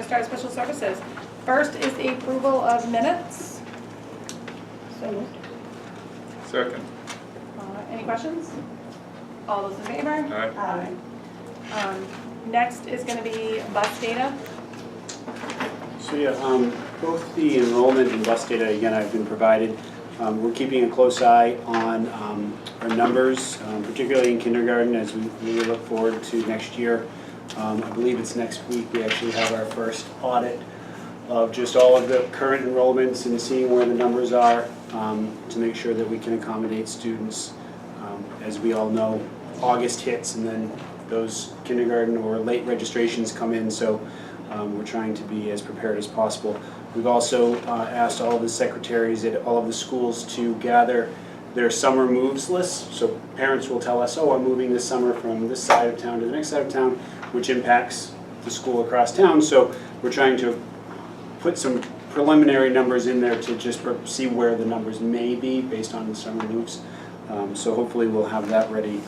start special services. First is the approval of minutes. So moved. Second. Any questions? All those in favor? Aye. Next is going to be bus data. So yeah, both the enrollment and bus data, again, have been provided. We're keeping a close eye on our numbers, particularly in kindergarten, as we really look forward to next year. I believe it's next week, we actually have our first audit of just all of the current enrollments and seeing where the numbers are to make sure that we can accommodate students. As we all know, August hits and then those kindergarten or late registrations come in, so we're trying to be as prepared as possible. We've also asked all of the secretaries at all of the schools to gather their summer moves lists. So parents will tell us, oh, I'm moving this summer from this side of town to the next side of town, which impacts the school across town. So we're trying to put some preliminary numbers in there to just see where the numbers may be based on the summer moves. So hopefully we'll have that ready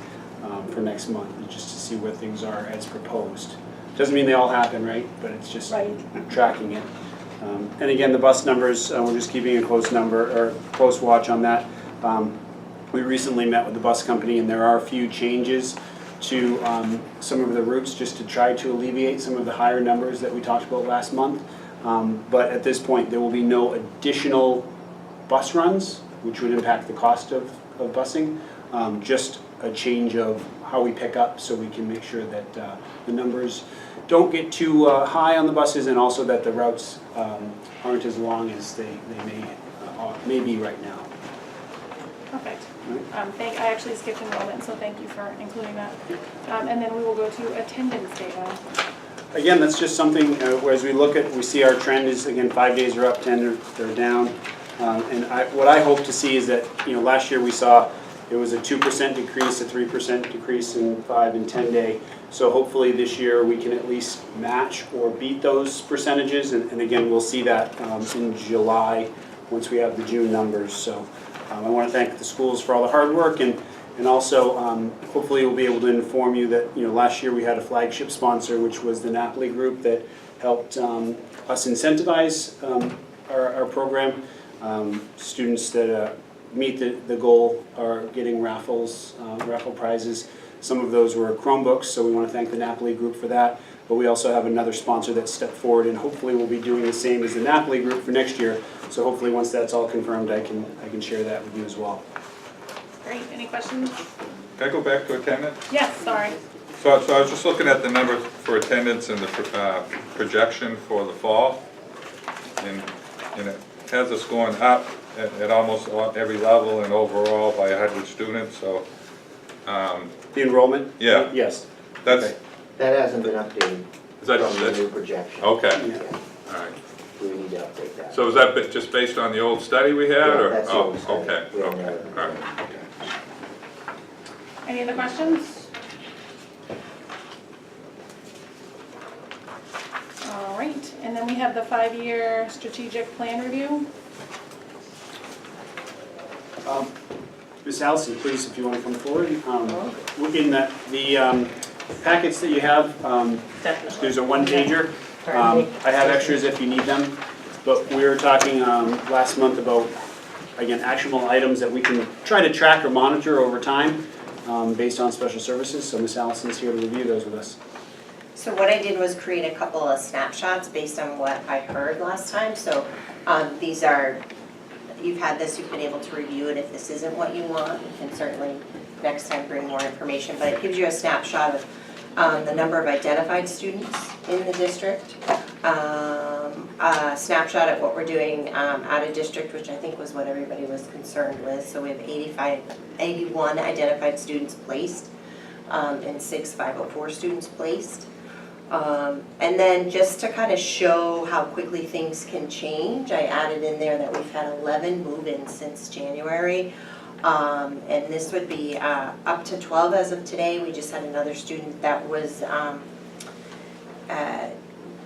for next month, just to see where things are as proposed. Doesn't mean they all happen, right? But it's just tracking it. And again, the bus numbers, we're just keeping a close watch on that. We recently met with the bus company, and there are a few changes to some of the routes just to try to alleviate some of the higher numbers that we talked about last month. But at this point, there will be no additional bus runs, which would impact the cost of busing. Just a change of how we pick up, so we can make sure that the numbers don't get too high on the buses, and also that the routes aren't as long as they may be right now. Perfect. I actually skipped enrollment, so thank you for including that. And then we will go to attendance data. Again, that's just something, as we see our trend is, again, 5 days are up, 10 they're down. And what I hope to see is that, last year we saw it was a 2% decrease, a 3% decrease in 5 and 10 day. So hopefully this year we can at least match or beat those percentages. And again, we'll see that in July once we have the June numbers. So I want to thank the schools for all the hard work, and also hopefully we'll be able to inform you that last year we had a flagship sponsor, which was the Napoli Group, that helped us incentivize our program. Students that meet the goal are getting raffle prizes. Some of those were Chromebooks, so we want to thank the Napoli Group for that. But we also have another sponsor that stepped forward, and hopefully we'll be doing the same as the Napoli Group for next year. So hopefully once that's all confirmed, I can share that with you as well. Great. Any questions? Can I go back to attendance? Yes, sorry. So I was just looking at the numbers for attendance and the projection for the fall, and it has us going up at almost every level and overall by 100 students. So The enrollment? Yeah. Yes. that's Okay. That hasn't been updated is that from the new projection. okay? Yeah. All right. We need to update that. So is that just based on the old study we had, Yeah, or that's the old study. okay, We don't okay, know. all right. Any other questions? All right. And then we have the 5-year strategic plan review. Ms. Allison, please, if you want to come forward. In the packets that you have, there's a one-pager. I have extras if you need them, but we were talking last month about, again, actionable items that we can try to track or monitor over time based on special services. So Ms. Allison's here to review those with us. So what I did was create a couple of snapshots based on what I heard last time. So these are, you've had this, you've been able to review it. If this isn't what you want, you can certainly next time bring more information. But it gives you a snapshot of the number of identified students in the district, a snapshot of what we're doing out of district, which I think was what everybody was concerned with. So we have 81 identified students placed and 6 504 students placed. And then just to kind of show how quickly things can change, I added in there that we've had 11 move-ins since January. And this would be up to 12 as of today. We just had another student that was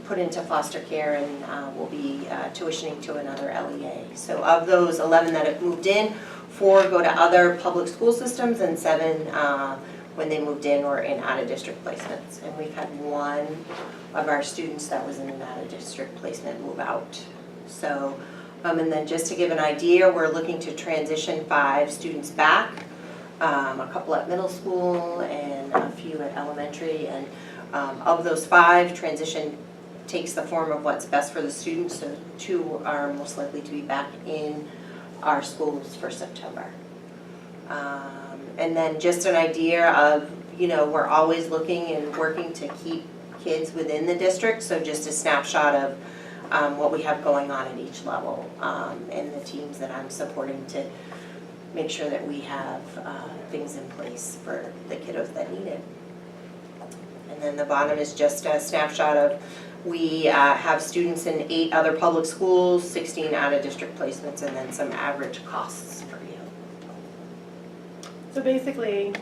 put into foster care and will be tuitioning to another LEA. So of those 11 that have moved in, 4 go to other public school systems and 7 when they moved in or in out-of-district placements. And we've had one of our students that was in an out-of-district placement move out. So, and then just to give an idea, we're looking to transition 5 students back, a couple at middle school and a few at elementary. And of those 5, transition takes the form of what's best for the students, so 2 are most likely to be back in our schools for September. And then just an idea of, we're always looking and working to keep kids within the district, so just a snapshot of what we have going on at each level, and the teams that I'm supporting to make sure that we have things in place for the kiddos that need it. And then the bottom is just a snapshot of, we have students in 8 other public schools, 16 out-of-district placements, and then some average costs for you. So basically,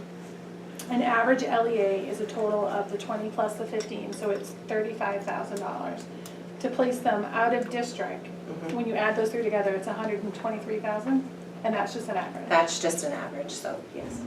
an average LEA is a total of the 20 plus the 15, so it's $35,000. To place them out of district, when you add those 3 together, it's $123,000, and that's just an average. That's just an average, so yes.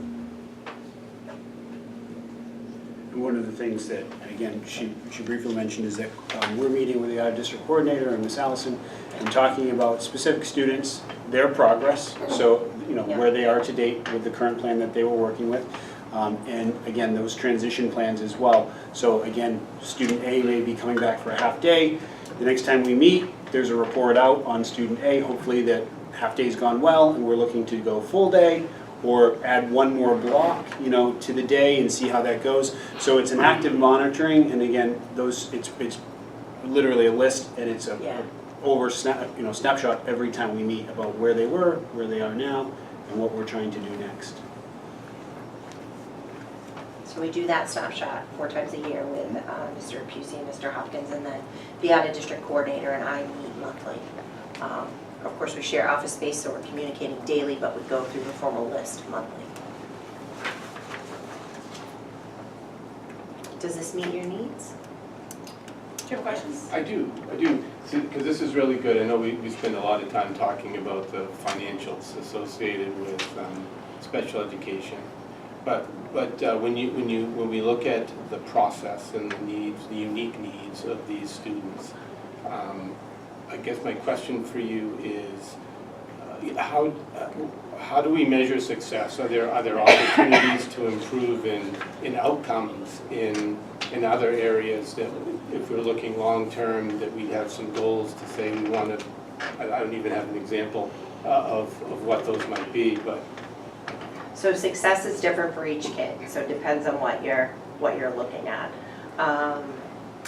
And one of the things that, and again, she briefly mentioned is that we're meeting with the out-of-district coordinator and Ms. Allison and talking about specific students, their progress, so, where they are to date with the current plan that they were working with. And again, those transition plans as well. So again, student A may be coming back for a half day. The next time we meet, there's a report out on student A, hopefully that half day's gone well and we're looking to go full day, or add one more block, to the day and see how that goes. So it's an active monitoring, and again, it's literally a list, and it's a snapshot every time we meet about where they were, where they are now, and what we're trying to do next. So we do that snapshot 4 times a year with Mr. Pusey and Mr. Hopkins, and then the out-of-district coordinator and I meet monthly. Of course, we share office space, so we're communicating daily, but we go through the formal list monthly. Does this meet your needs? Do you have questions? I do, because this is really good. I know we spend a lot of time talking about the financials associated with special education, but when we look at the process and the needs, the unique needs of these students, I guess my question for you is, how do we measure success? Are there opportunities to improve in outcomes in other areas that, if we're looking long term, that we have some goals to say we want to? I don't even have an example of what those might be, but. So success is different for each kid, so it depends on what you're looking at.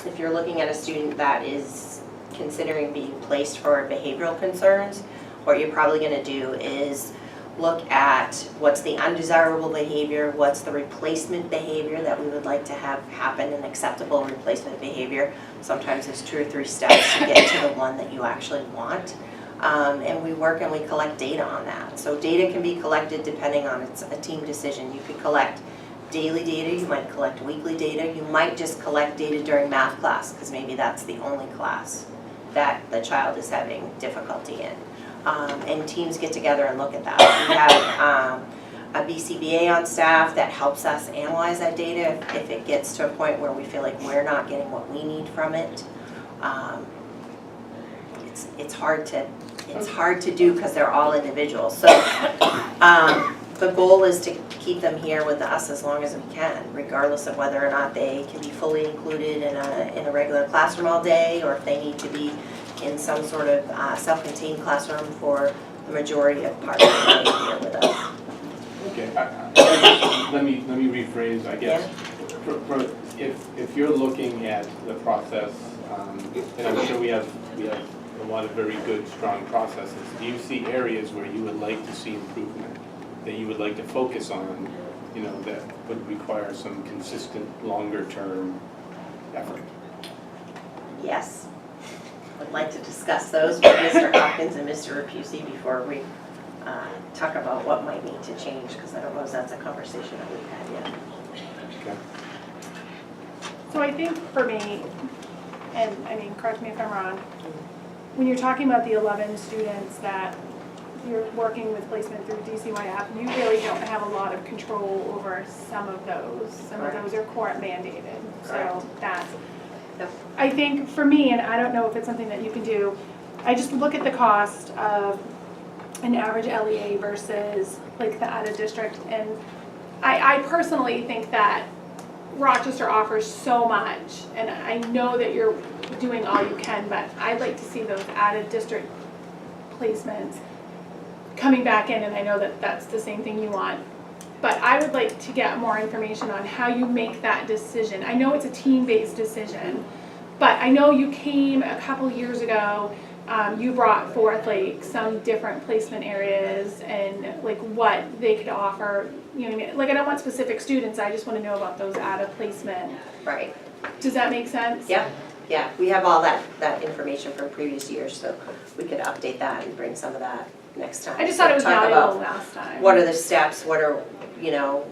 If you're looking at a student that is considering being placed for behavioral concerns, what you're probably going to do is look at what's the undesirable behavior, what's the replacement behavior that we would like to have happen, an acceptable replacement behavior. Sometimes there's 2 or 3 steps to get to the one that you actually want. And we work and we collect data on that. So data can be collected depending on, it's a team decision. You could collect daily data, you might collect weekly data, you might just collect data during math class, because maybe that's the only class that the child is having difficulty in. And teams get together and look at that. We have a BCBA on staff that helps us analyze that data if it gets to a point where we feel like we're not getting what we need from it. It's hard to do because they're all individuals. So the goal is to keep them here with us as long as we can, regardless of whether or not they can be fully included in a regular classroom all day, or if they need to be in some sort of self-contained classroom for the majority of part of the day here with us. Okay, let me rephrase, I guess. Yeah. If you're looking at the process, and I'm sure we have a lot of very good, strong processes, do you see areas where you would like to see improvement, that you would like to focus on, that would require some consistent, longer-term effort? Yes. I'd like to discuss those with Mr. Hopkins and Mr. Rapusi before we talk about what might need to change, because I don't know if that's a conversation that we've had yet. Okay. So I think for me, and correct me if I'm wrong, when you're talking about the 11 students that you're working with placement through DCYF, you really don't have a lot of control over some of those. Some of those are court mandated, so Correct. that's, Yep. I think for me, and I don't know if it's something that you can do, I just look at the cost of an average LEA versus like the out of district, and I personally think that Rochester offers so much, and I know that you're doing all you can, but I'd like to see those out of district placements coming back in, and I know that that's the same thing you want. But I would like to get more information on how you make that decision. I know it's a team-based decision, but I know you came a couple years ago, you brought forth like some different placement areas and like what they could offer, you know what I mean? Like I don't want specific students, I just wanna know about those out of placement. Right, Does that make sense? yeah, yeah, we have all that information from previous years, so we could update that and bring some of that next time. I just thought it was So talk valuable about last time. what are the steps, what are, you know,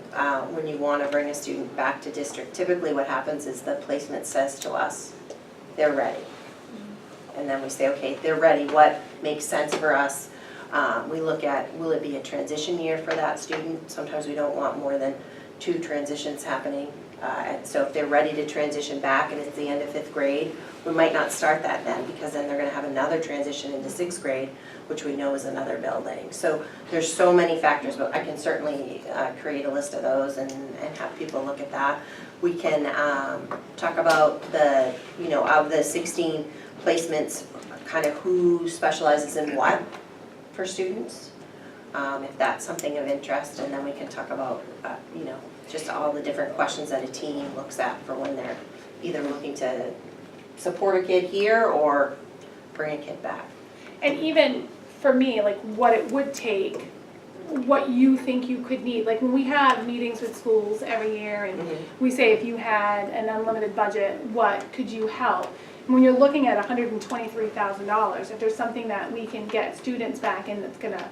when you wanna bring a student back to district, typically what happens is the placement says to us, they're ready. And then we say, okay, they're ready, what makes sense for us? We look at, will it be a transition year for that student? Sometimes we don't want more than 2 transitions happening. And so if they're ready to transition back and it's the end of 5th grade, we might not start that then, because then they're gonna have another transition into 6th grade, which we know is another building. So there's so many factors, but I can certainly create a list of those and have people look at that. We can talk about the, you know, of the 16 placements, kind of who specializes in what for students, if that's something of interest, and then we can talk about, you know, just all the different questions that a team looks at for when they're either looking to support a kid here or bring a kid back. And even for me, like what it would take, what you think you could need. Like when we have meetings with schools every year and we say if you had an unlimited budget, what could you help? And when you're looking at $123,000, if there's something that we can get students back in that's gonna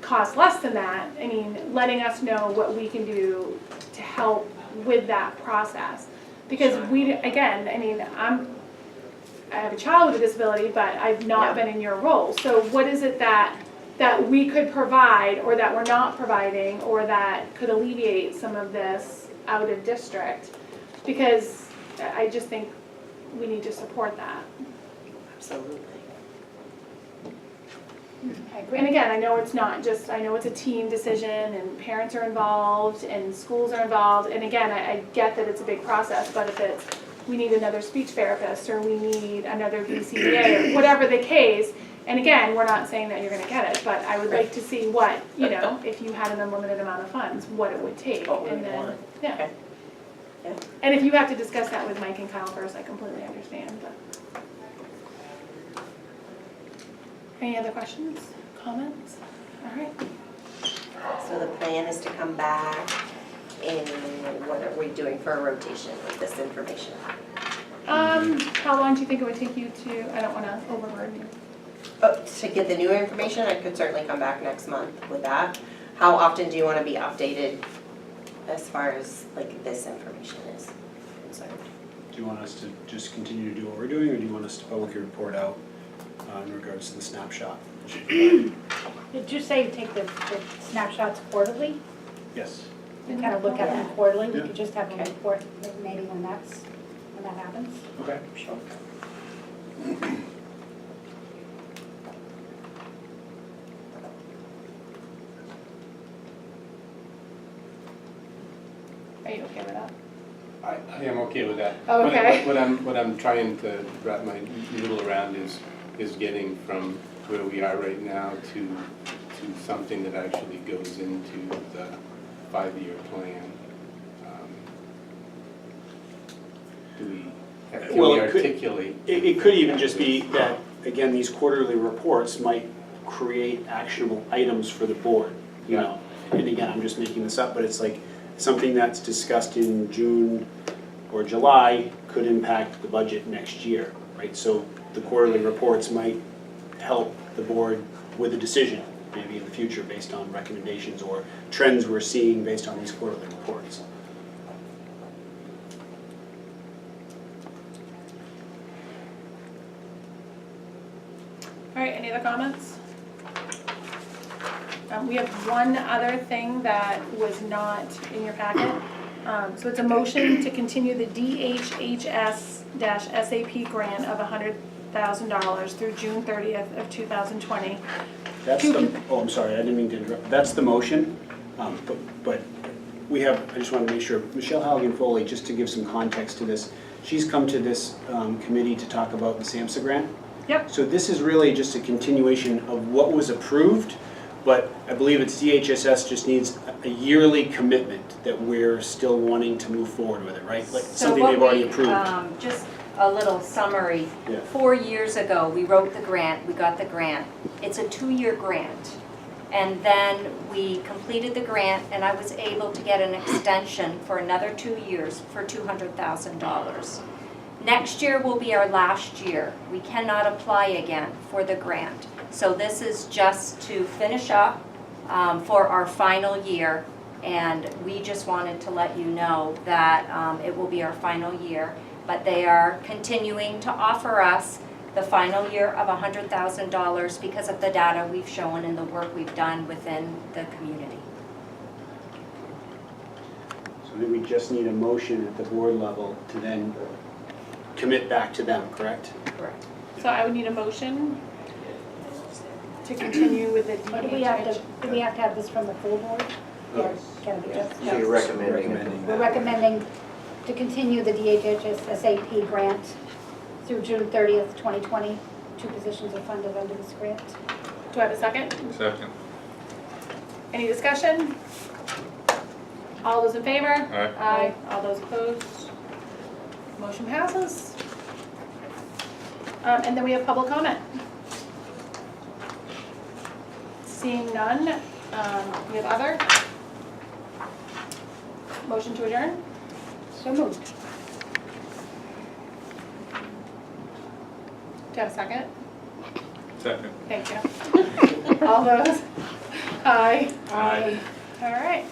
cost less than that, I mean, letting us know what we can do to help with that process. Because we, again, I mean, I have a child with a disability, but I've not been in your role. So what is it that we could provide or that we're not providing or that could alleviate some of this out of district? Because I just think we need to support that. Absolutely. And again, I know it's not just, I know it's a team decision and parents are involved and schools are involved. And again, I get that it's a big process, but if it's, we need another speech therapist or we need another VCBA or whatever the case, and again, we're not saying that you're gonna get it, but I would like to see what, you know, if you had an unlimited amount of funds, what it would take. What we And would then, want. yeah. Okay. Yeah. And if you have to discuss that with Mike and Kyle first, I completely understand, but. Any other questions, comments? All right. So the plan is to come back in, what are we doing for a rotation with this information? How long do you think it would take you to, I don't wanna overburden you. Oh, to get the new information, I could certainly come back next month with that. How often do you wanna be updated as far as like this information is concerned? Do you want us to just continue to do what we're doing, or do you want us to publicly report out in regards to the snapshot? Did you say take the snapshots quarterly? Yes. And kind of look at them quarterly? We Yeah. could just have a report maybe when that happens? Okay. Sure. Are you okay with that? I am okay with that. Okay. What I'm trying to wrap my noodle around is getting from where we are right now to something that actually goes into the 5-year plan. Can Well, we it could- articulate? It could even just be that, again, these quarterly reports might create actionable items for the board, you know? And again, I'm just making this up, but it's like something that's discussed in June or July could impact the budget next year, right? So the quarterly reports might help the board with a decision, maybe in the future, based on recommendations or trends we're seeing based on these quarterly reports. All right, any other comments? We have one other thing that was not in your packet. So it's a motion to continue the DHHS-SAP grant of $100,000 through June 30th of 2020. That's the, oh, I'm sorry, I didn't mean to interrupt. That's the motion, but we have, I just want to make sure, Michelle Halligan Foley, just to give some context to this, she's come to this committee to talk about the SAMHSA grant. Yep. So this is really just a continuation of what was approved, but I believe it's DHSS just needs a yearly commitment that we're still wanting to move forward with it, right? Like something they've already approved. Just a little summary. Yeah. 4 years ago, we wrote the grant, we got the grant. It's a 2-year grant. And then we completed the grant and I was able to get an extension for another 2 years for $200,000. Next year will be our last year. We cannot apply again for the grant. So this is just to finish up for our final year. And we just wanted to let you know that it will be our final year. But they are continuing to offer us the final year of $100,000 because of the data we've shown and the work we've done within the community. So then we just need a motion at the board level to then commit back to them, correct? Correct. So I would need a motion to continue with the But do we have to have this from the full board? Or can we just? So you're recommending. We're recommending to continue the DHHS SAP grant through June 30th, 2020. 2 positions are funded under this grant. Do I have a second? Second. Any discussion? All those in favor? Aye. Aye. All those opposed? Motion passes. And then we have public comment. Seeing none, we have other. Motion to adjourn? So moved. Do you have a second? Second. Thank you. All those? Aye. Aye. All right.